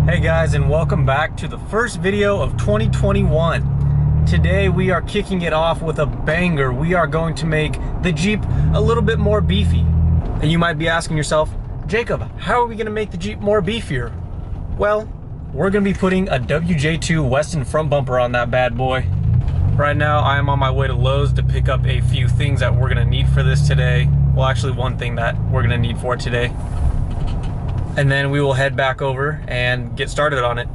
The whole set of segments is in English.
Hey guys, and welcome back to the first video of 2021. Today we are kicking it off with a banger. We are going to make the Jeep a little bit more beefy. And you might be asking yourself, Jacob, how are we gonna make the Jeep more beefier? Well, we're gonna be putting a WJ2 Westin front bumper on that bad boy. Right now I am on my way to Lowe's to pick up a few things that we're gonna need for this today. Well, actually one thing that we're gonna need for it today. And then we will head back over and get started on it.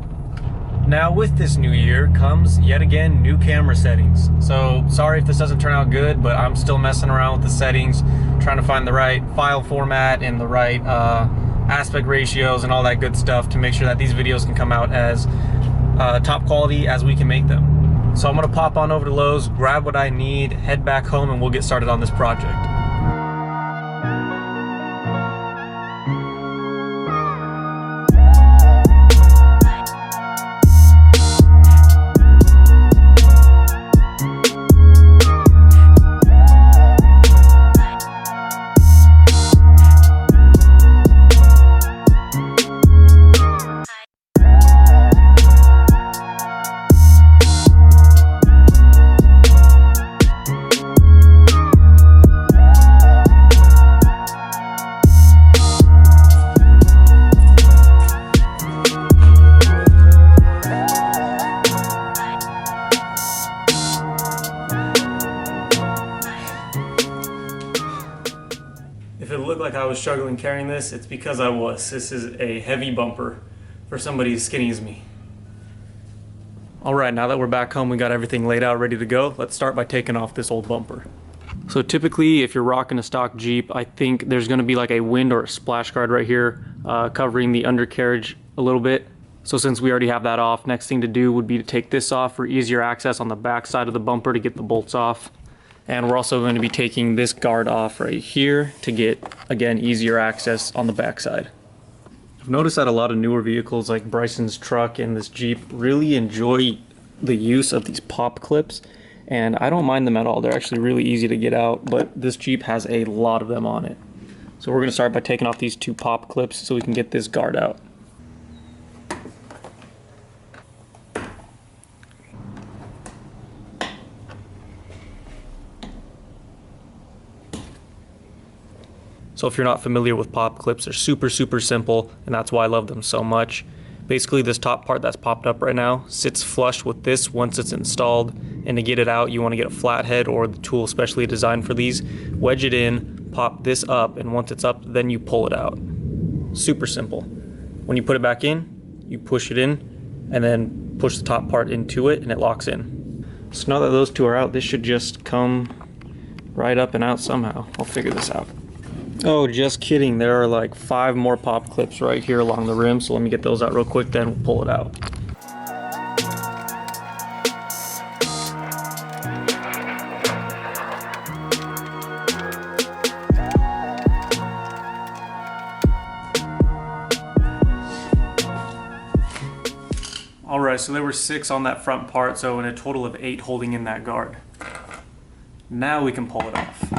Now with this new year comes yet again new camera settings. So sorry if this doesn't turn out good, but I'm still messing around with the settings, trying to find the right file format and the right aspect ratios and all that good stuff to make sure that these videos can come out as top quality as we can make them. So I'm gonna pop on over to Lowe's, grab what I need, head back home, and we'll get started on this project. If it looked like I was struggling carrying this, it's because I was. This is a heavy bumper for somebody as skinny as me. Alright, now that we're back home, we got everything laid out, ready to go. Let's start by taking off this old bumper. So typically, if you're rocking a stock Jeep, I think there's going to be like a wind or a splash guard right here covering the undercarriage a little bit. So since we already have that off, next thing to do would be to take this off for easier access on the back side of the bumper to get the bolts off. And we're also going to be taking this guard off right here to get, again, easier access on the backside. I've noticed that a lot of newer vehicles like Bryson's truck and this Jeep really enjoy the use of these pop clips, and I don't mind them at all. They're actually really easy to get out, but this Jeep has a lot of them on it. So we're going to start by taking off these two pop clips so we can get this guard out. So if you're not familiar with pop clips, they're super simple, and that's why I love them so much. Basically, this top part that's popped up right now sits flush with this once it's installed, and to get it out, you want to get a flathead or the tool specially designed for these, wedge it in, pop this up, and once it's up, then you pull it out. Super simple. When you put it back in, you push it in, and then push the top part into it, and it locks in. So now that those two are out, this should just come right up and out somehow. I'll figure this out. Oh, just kidding. There are like 5 more pop clips right here along the rim, so let me get those out real quick, then we'll pull it out. Alright, so there were 6 on that front part, so in a total of 8 holding in that guard. Now we can pull it off.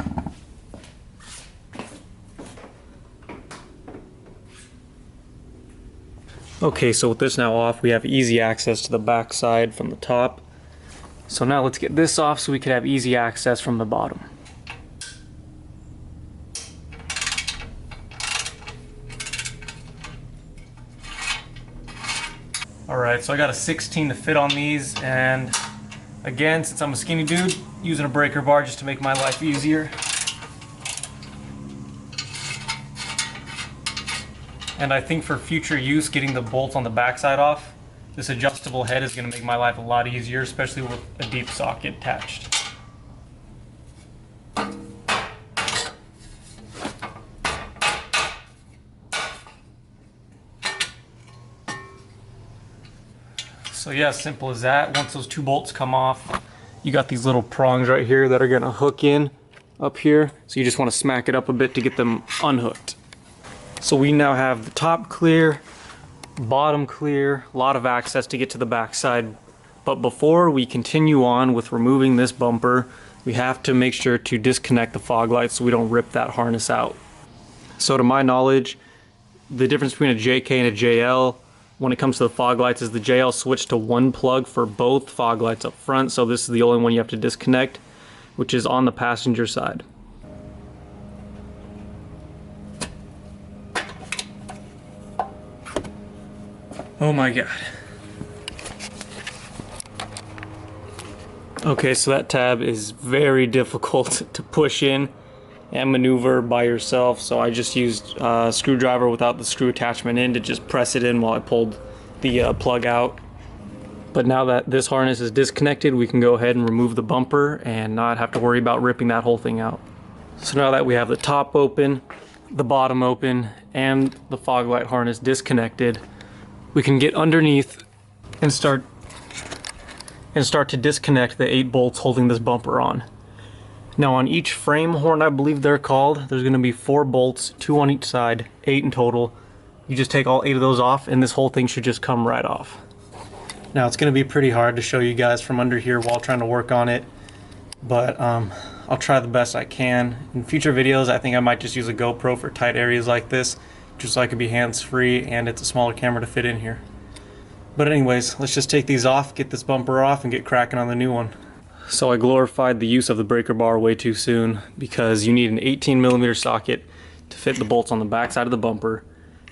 Okay, so with this now off, we have easy access to the back side from the top. So now let's get this off so we can have easy access from the bottom. Alright, so I got a 16 to fit on these, and again, since I'm a skinny dude, using a breaker bar just to make my life easier. And I think for future use, getting the bolts on the backside off, this adjustable head is going to make my life a lot easier, especially with a deep socket attached. So yeah, simple as that. Once those 2 bolts come off, you got these little prongs right here that are going to hook in up here. So you just want to smack it up a bit to get them unhooked. So we now have the top clear, bottom clear, a lot of access to get to the back side. But before we continue on with removing this bumper, we have to make sure to disconnect the fog lights so we don't rip that harness out. So to my knowledge, the difference between a JK and a JL, when it comes to the fog lights is the JL switched to one plug for both fog lights up front, so this is the only one you have to disconnect, which is on the passenger side. Oh my god. Okay, so that tab is very difficult to push in and maneuver by yourself, so I just used a screwdriver without the screw attachment in to just press it in while I pulled the plug out. But now that this harness is disconnected, we can go ahead and remove the bumper and not have to worry about ripping that whole thing out. So now that we have the top open, the bottom open, and the fog light harness disconnected, we can get underneath and start to disconnect the 8 bolts holding this bumper on. Now on each frame horn, I believe they're called, there's going to be 4 bolts, 2 on each side, 8 in total. You just take all 8 of those off and this whole thing should just come right off. Now it's going to be pretty hard to show you guys from under here while trying to work on it, but I'll try the best I can. In future videos, I think I might just use a GoPro for tight areas like this, just so I could be hands-free and it's a smaller camera to fit in here. But anyways, let's just take these off, get this bumper off, and get cracking on the new one. So I glorified the use of the breaker bar way too soon, because you need an 18mm socket to fit the bolts on the back side of the bumper,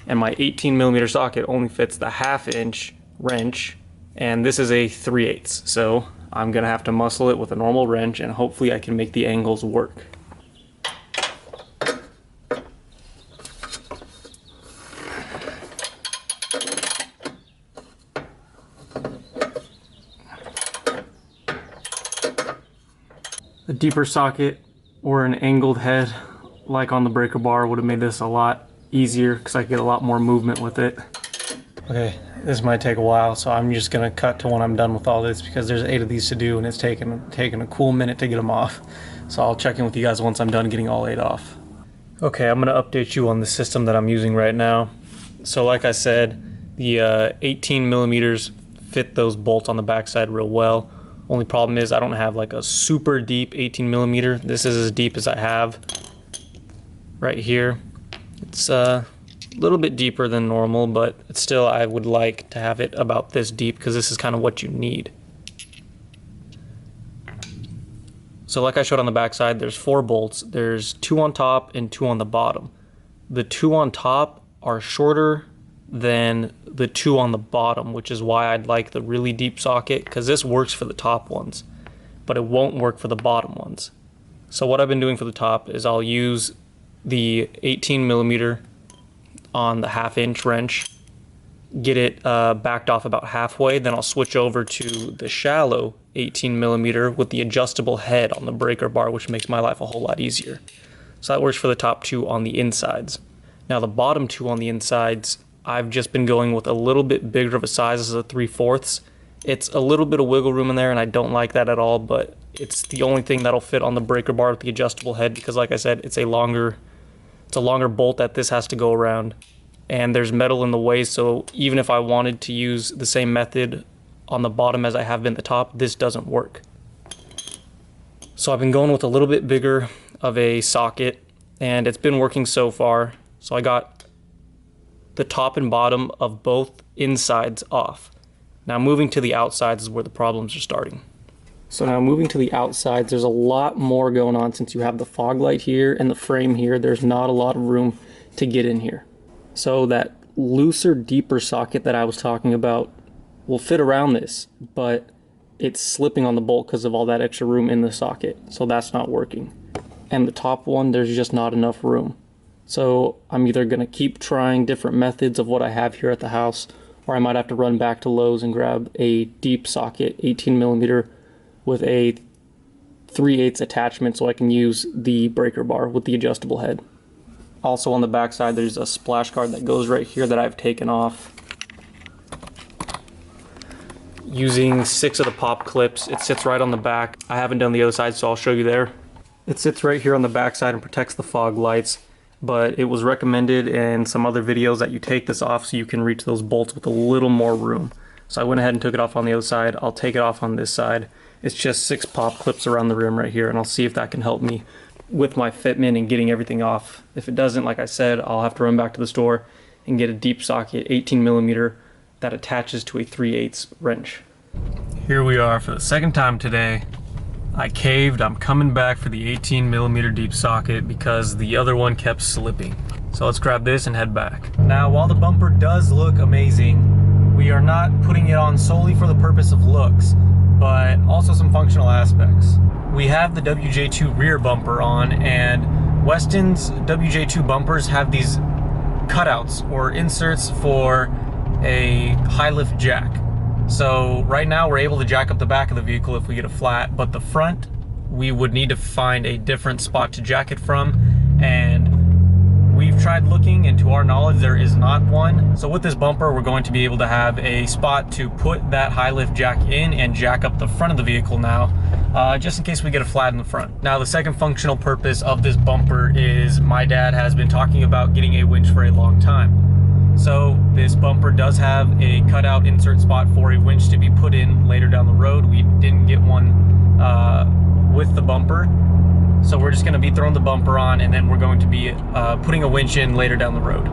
and my 18mm socket only fits the 1/2 inch wrench, and this is a 3/8, so I'm gonna have to muscle it with a normal wrench, and hopefully I can make the angles work. A deeper socket or an angled head like on the breaker bar would have made this a lot easier because I could get a lot more movement with it. Okay, this might take a while, so I'm just gonna cut to when I'm done with all this because there's 8 of these to do and it's taking a cool minute to get them off. So I'll check in with you guys once I'm done getting all 8 off. Okay, I'm gonna update you on the system that I'm using right now. So like I said, the 18mm fit those bolts on the backside real well. Only problem is I don't have like a super deep 18mm. This is as deep as I have right here. It's a little bit deeper than normal, but it's still, I would like to have it about this deep because this is kind of what you need. So like I showed on the back side, there's 4 bolts. There's 2 on top and 2 on the bottom. The 2 on top are shorter than the 2 on the bottom, which is why I'd like the really deep socket, because this works for the top ones, but it won't work for the bottom ones. So what I've been doing for the top is I'll use the 18mm on the 1/2 inch wrench, get it backed off about halfway, then I'll switch over to the shallow 18mm with the adjustable head on the breaker bar, which makes my life a whole lot easier. So that works for the top 2 on the insides. Now the bottom 2 on the insides, I've just been going with a little bit bigger of a size. This is a 3/4. It's a little bit of wiggle room in there and I don't like that at all, but it's the only thing that'll fit on the breaker bar with the adjustable head because like I said, it's a longer bolt that this has to go around, and there's metal in the way, so even if I wanted to use the same method on the bottom as I have been the top, this doesn't work. So I've been going with a little bit bigger of a socket and it's been working so far. So I got the top and bottom of both insides off. Now moving to the outsides is where the problems are starting. So now moving to the outsides, there's a lot more going on since you have the fog light here and the frame here. There's not a lot of room to get in here. So that looser, deeper socket that I was talking about will fit around this, but it's slipping on the bolt because of all that extra room in the socket. So that's not working. And the top one, there's just not enough room. So I'm either gonna keep trying different methods of what I have here at the house, or I might have to run back to Lowe's and grab a deep socket, 18mm, with a 3/8 attachment so I can use the breaker bar with the adjustable head. Also on the back side, there's a splash guard that goes right here that I've taken off. Using 6 of the pop clips, it sits right on the back. I haven't done the other side, so I'll show you there. It sits right here on the back side and protects the fog lights. But it was recommended in some other videos that you take this off so you can reach those bolts with a little more room. So I went ahead and took it off on the other side. I'll take it off on this side. It's just 6 pop clips around the rim right here, and I'll see if that can help me with my fitment and getting everything off. If it doesn't, like I said, I'll have to run back to the store and get a deep socket 18mm that attaches to a 3/8 wrench. Here we are for the second time today. I caved. I'm coming back for the 18mm deep socket because the other one kept slipping. So let's grab this and head back. Now, while the bumper does look amazing, we are not putting it on solely for the purpose of looks, but also some functional aspects. We have the WJ2 rear bumper on, and Westin's WJ2 bumpers have these cutouts or inserts for a high lift jack. So right now we're able to jack up the back of the vehicle if we get a flat, but the front, we would need to find a different spot to jack it from, and we've tried looking, and to our knowledge there is not one. So with this bumper we're going to be able to have a spot to put that high lift jack in and jack up the front of the vehicle now, just in case we get a flat in the front. Now, the second functional purpose of this bumper is my dad has been talking about getting a winch for a long time. So this bumper does have a cutout insert spot for a winch to be put in later down the road. We didn't get one with the bumper, so we're just going to be throwing the bumper on, and then we're going to be putting a winch in later down the road.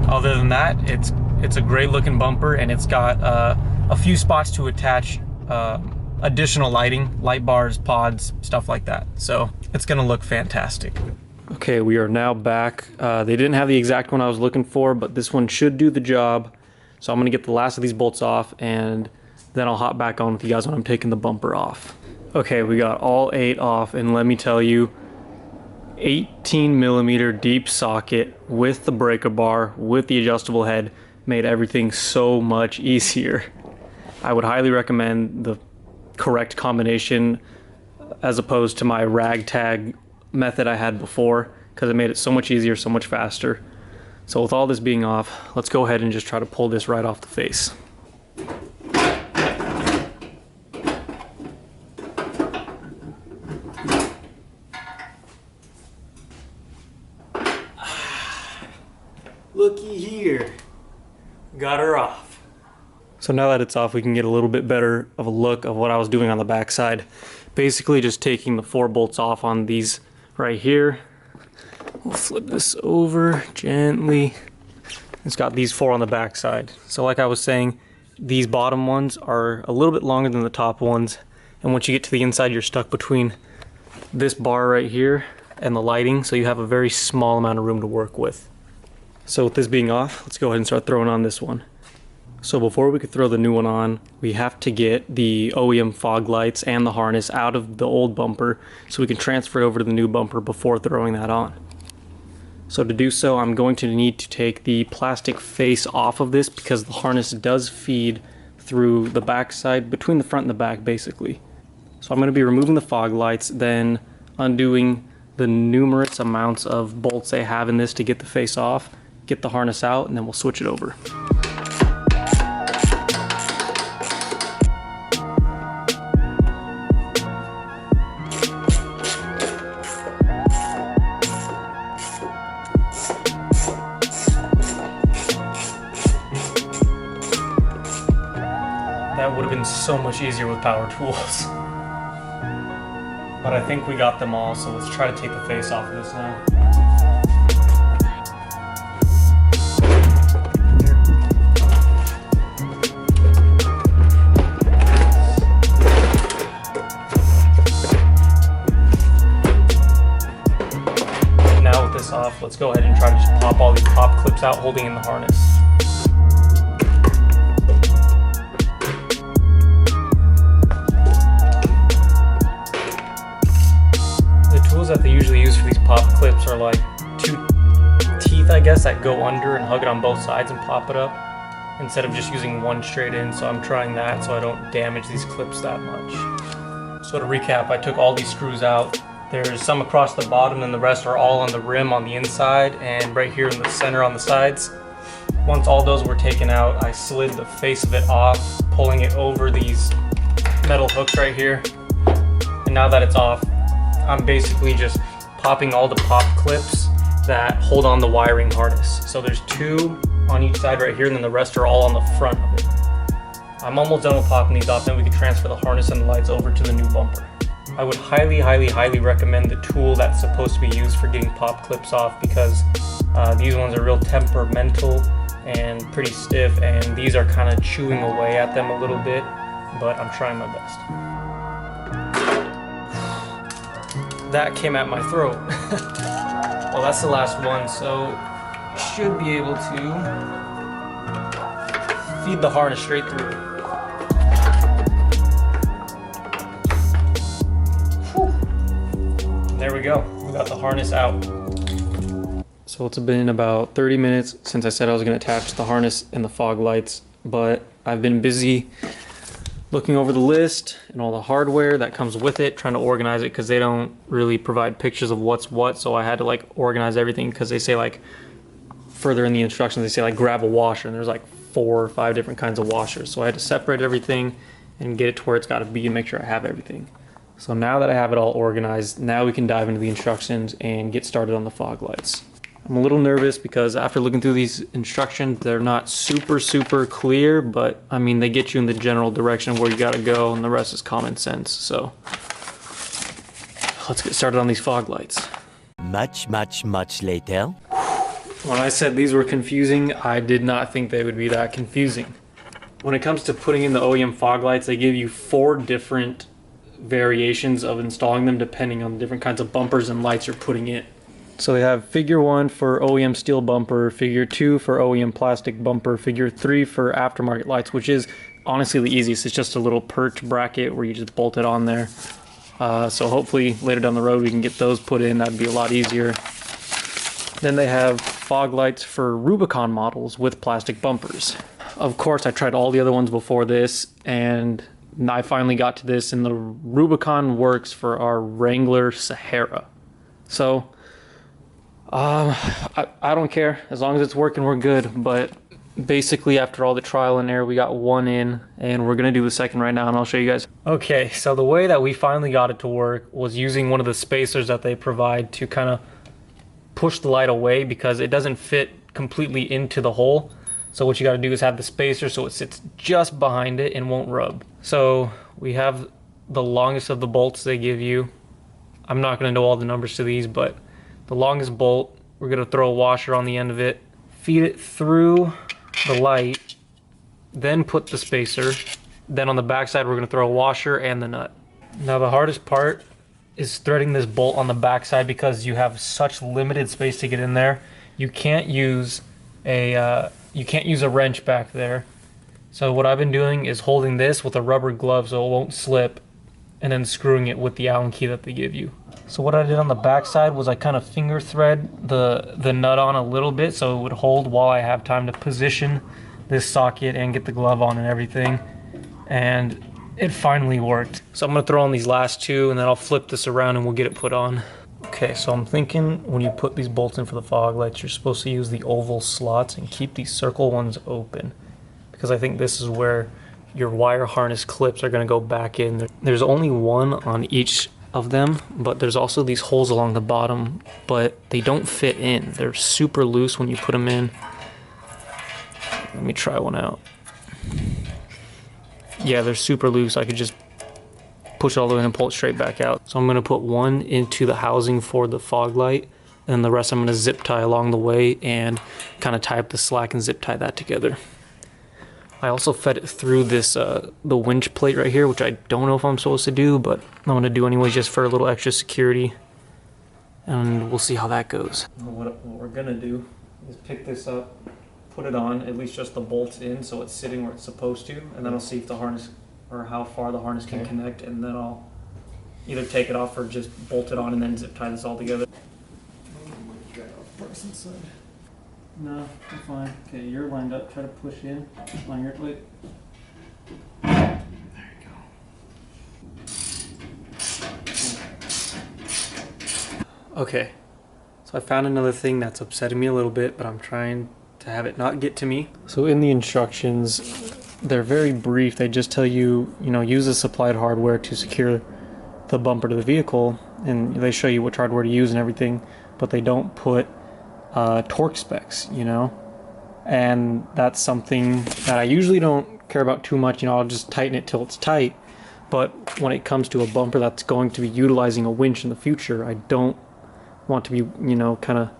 Other than that, it's a great looking bumper, and it's got a few spots to attach additional lighting, light bars, pods, stuff like that. So it's going to look fantastic. Okay, we are now back. They didn't have the exact one I was looking for, but this one should do the job. So I'm gonna get the last of these bolts off, and then I'll hop back on with you guys when I'm taking the bumper off. Okay, we got all 8 off, and let me tell you, 18mm deep socket with the breaker bar, with the adjustable head, made everything so much easier. I would highly recommend the correct combination as opposed to my ragtag method I had before, because it made it so much easier, so much faster. So with all this being off, let's go ahead and just try to pull this right off the face. Looky here, got her off. So now that it's off, we can get a little bit better of a look of what I was doing on the back side. Basically just taking the 4 bolts off on these right here. We'll flip this over gently. It's got these 4 on the back side. So like I was saying, these bottom ones are a little bit longer than the top ones, and once you get to the inside, you're stuck between this bar right here and the lighting, so you have a very small amount of room to work with. So with this being off, let's go ahead and start throwing on this one. So before we could throw the new one on, we have to get the OEM fog lights and the harness out of the old bumper so we can transfer it over to the new bumper before throwing that on. So to do so, I'm going to need to take the plastic face off of this because the harness does feed through the back side, between the front and the back basically. So I'm going to be removing the fog lights, then undoing the numerous amounts of bolts they have in this to get the face off, get the harness out, and then we'll switch it over. That would have been so much easier with power tools. But I think we got them all, so let's try to take the face off of this now. Now with this off, let's go ahead and try to just pop all these pop clips out holding in the harness. That they usually use for these pop clips are like 2 teeth, I guess, that go under and hug it on both sides and pop it up instead of just using one straight in. So I'm trying that so I don't damage these clips that much. So to recap, I took all these screws out. There's some across the bottom and the rest are all on the rim on the inside and right here in the center on the sides. Once all those were taken out, I slid the face of it off, pulling it over these metal hooks right here. And now that it's off, I'm basically just popping all the pop clips that hold on the wiring harness. So there's 2 on each side right here, and then the rest are all on the front of it. I'm almost done with popping these off, then we can transfer the harness and the lights over to the new bumper. I would highly, highly, highly recommend the tool that's supposed to be used for getting pop clips off because these ones are real temperamental and pretty stiff, and these are kind of chewing away at them a little bit, but I'm trying my best. That came at my throat. Well, that's the last one, so should be able to feed the harness straight through. Whew. There we go. We got the harness out. So it's been about 30 minutes since I said I was going to attach the harness and the fog lights, but I've been busy looking over the list and all the hardware that comes with it, trying to organize it because they don't really provide pictures of what's what, so I had to like organize everything because they say like further in the instructions they say like grab a washer, and there's like 4 or 5 different kinds of washers, so I had to separate everything and get it to where it's got to be and make sure I have everything. So now that I have it all organized, now we can dive into the instructions and get started on the fog lights. I'm a little nervous because after looking through these instructions, they're not super clear, but I mean, they get you in the general direction of where you gotta go, and the rest is common sense. So let's get started on these fog lights. Much later. When I said these were confusing, I did not think they would be that confusing. When it comes to putting in the OEM fog lights, they give you 4 different variations of installing them depending on the different kinds of bumpers and lights you're putting in. So they have figure 1 for OEM steel bumper, figure 2 for OEM plastic bumper, figure 3 for aftermarket lights, which is honestly the easiest. It's just a little perch bracket where you just bolt it on there. So hopefully later down the road we can get those put in. That'd be a lot easier. Then they have fog lights for Rubicon models with plastic bumpers. Of course, I tried all the other ones before this, and I finally got to this, and the Rubicon works for our Wrangler Sahara. So I don't care, as long as it's working, we're good. But basically after all the trial and error, we got one in, and we're gonna do the second right now, and I'll show you guys. Okay, so the way that we finally got it to work was using one of the spacers that they provide to kind of push the light away, because it doesn't fit completely into the hole. So what you got to do is have the spacer so it sits just behind it and won't rub. So we have the longest of the bolts they give you. I'm not going to know all the numbers to these, but the longest bolt, we're going to throw a washer on the end of it, feed it through the light, then put the spacer. Then on the back side, we're going to throw a washer and the nut. Now the hardest part is threading this bolt on the back side, because you have such limited space to get in there. You can't use a wrench back there. So what I've been doing is holding this with a rubber glove so it won't slip, and then screwing it with the Allen key that they give you. So what I did on the back side was I kind of finger thread the nut on a little bit so it would hold while I have time to position this socket and get the glove on and everything. And it finally worked. So I'm gonna throw on these last 2, and then I'll flip this around and we'll get it put on. Okay, so I'm thinking when you put these bolts in for the fog lights, you're supposed to use the oval slots and keep these circle ones open, because I think this is where your wire harness clips are gonna go back in. There's only one on each of them, but there's also these holes along the bottom, but they don't fit in. They're super loose when you put them in. Let me try one out. Yeah, they're super loose. I could just push it all the way in and pull it straight back out. So I'm going to put one into the housing for the fog light, and the rest I'm going to zip tie along the way and kind of tie up the slack and zip tie that together. I also fed it through this the winch plate right here, which I don't know if I'm supposed to do, but I'm going to do anyways just for a little extra security, and we'll see how that goes. What we're going to do is pick this up, put it on, at least just the bolts in so it's sitting where it's supposed to, and then I'll see if the harness, or how far the harness can connect, and then I'll either take it off or just bolt it on and then zip tie this all together. No, I'm fine. Okay, you're lined up. Try to push in. Line your plate. There you go. Okay, so I found another thing that's upsetting me a little bit, but I'm trying to have it not get to me. So in the instructions, they're very brief. They just tell you, use the supplied hardware to secure the bumper to the vehicle, and they show you which hardware to use and everything, but they don't put torque specs, and that's something that I usually don't care about too much. I'll just tighten it till it's tight, but when it comes to a bumper that's going to be utilizing a winch in the future, I don't want to be, kind of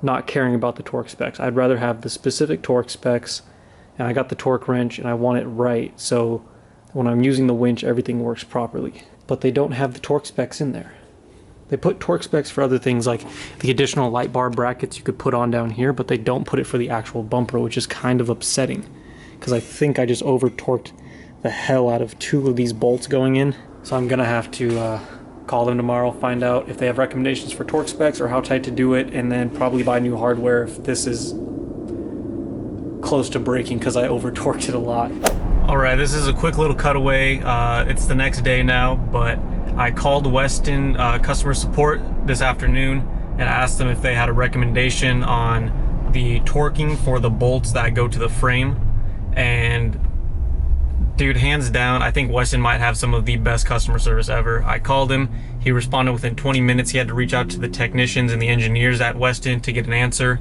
not caring about the torque specs. I'd rather have the specific torque specs, and I got the torque wrench and I want it right, so when I'm using the winch everything works properly. But they don't have the torque specs in there. They put torque specs for other things like the additional light bar brackets you could put on down here, but they don't put it for the actual bumper, which is kind of upsetting because I think I just over torqued the hell out of 2 of these bolts going in. So I'm gonna have to call them tomorrow, find out if they have recommendations for torque specs or how tight to do it, and then probably buy new hardware if this is close to breaking because I over torqued it a lot. Alright, this is a quick little cutaway. It's the next day now, but I called Westin customer support this afternoon and asked them if they had a recommendation on the torquing for the bolts that go to the frame. And dude, hands down, I think Westin might have some of the best customer service ever. I called him, he responded within 20 minutes. He had to reach out to the technicians and the engineers at Westin to get an answer.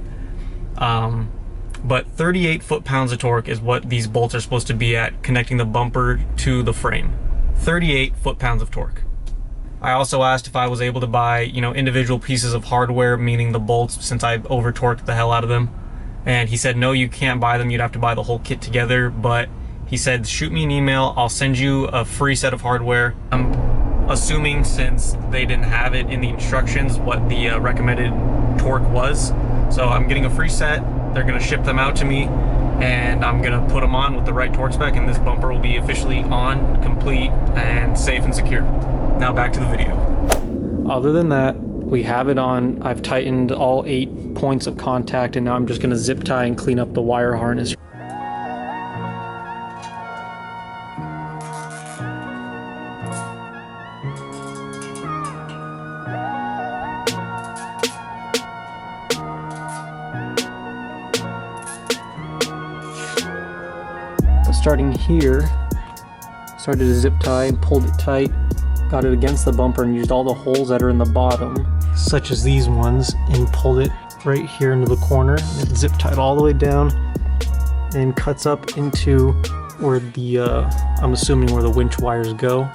But 38 foot-pounds of torque is what these bolts are supposed to be at, connecting the bumper to the frame. 38 foot-pounds of torque. I also asked if I was able to buy, you know, individual pieces of hardware, meaning the bolts, since I over torqued the hell out of them. And he said, no, you can't buy them. You'd have to buy the whole kit together. But he said, shoot me an email. I'll send you a free set of hardware. I'm assuming since they didn't have it in the instructions what the recommended torque was. So I'm getting a free set. They're gonna ship them out to me and I'm gonna put them on with the right torque spec, and this bumper will be officially on, complete, and safe and secure. Now back to the video. Other than that, we have it on. I've tightened all 8 points of contact, and now I'm just gonna zip tie and clean up the wire harness. Starting here, started to zip tie and pulled it tight, got it against the bumper and used all the holes that are in the bottom, such as these ones, and pulled it right here into the corner, and zip tied all the way down and cuts up into where the, I'm assuming where the winch wires go.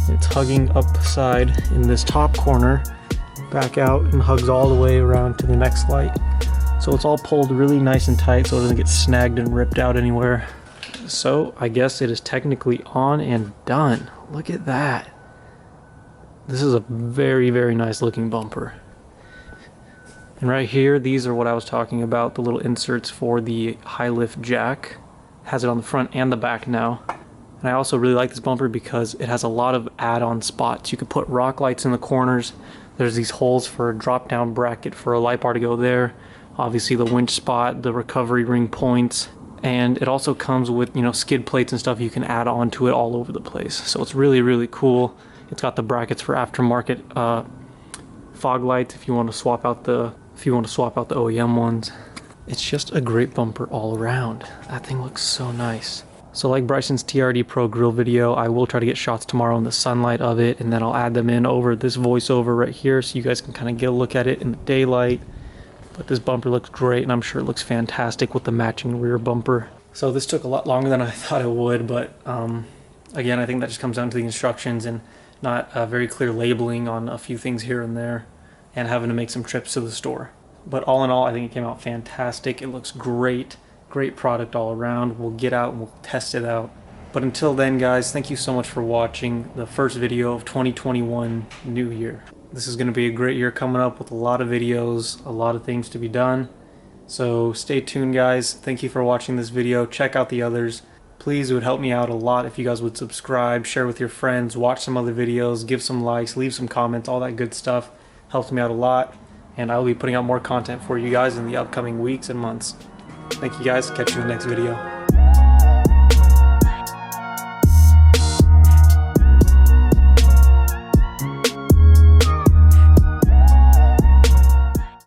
It's hugging upside in this top corner, back out, and hugs all the way around to the next light. So it's all pulled really nice and tight so it doesn't get snagged and ripped out anywhere. So I guess it is technically on and done. Look at that. This is a very, very nice looking bumper. And right here, these are what I was talking about, the little inserts for the high lift jack. Has it on the front and the back now. And I also really like this bumper because it has a lot of add-on spots. You could put rock lights in the corners. There's these holes for a drop-down bracket for a light bar to go there. Obviously the winch spot, the recovery ring points. And it also comes with, you know, skid plates and stuff you can add on to it all over the place. So it's really, really cool. It's got the brackets for aftermarket fog lights if you want to swap out the OEM ones. It's just a great bumper all around. That thing looks so nice. So like Bryson's TRD Pro grill video, I will try to get shots tomorrow in the sunlight of it, and then I'll add them in over this voiceover right here so you guys can kind of get a look at it in the daylight. But this bumper looks great, and I'm sure it looks fantastic with the matching rear bumper. So this took a lot longer than I thought it would, but again, I think that just comes down to the instructions and not very clear labeling on a few things here and there, and having to make some trips to the store. But all in all, I think it came out fantastic. It looks great. Great product all around. We'll get out and we'll test it out. But until then, guys, thank you so much for watching the first video of 2021 New Year. This is going to be a great year coming up with a lot of videos, a lot of things to be done. So stay tuned, guys. Thank you for watching this video. Check out the others. Please, it would help me out a lot if you guys would subscribe, share with your friends, watch some other videos, give some likes, leave some comments, all that good stuff. Helps me out a lot. And I will be putting out more content for you guys in the upcoming weeks and months. Thank you guys. Catch you in the next video.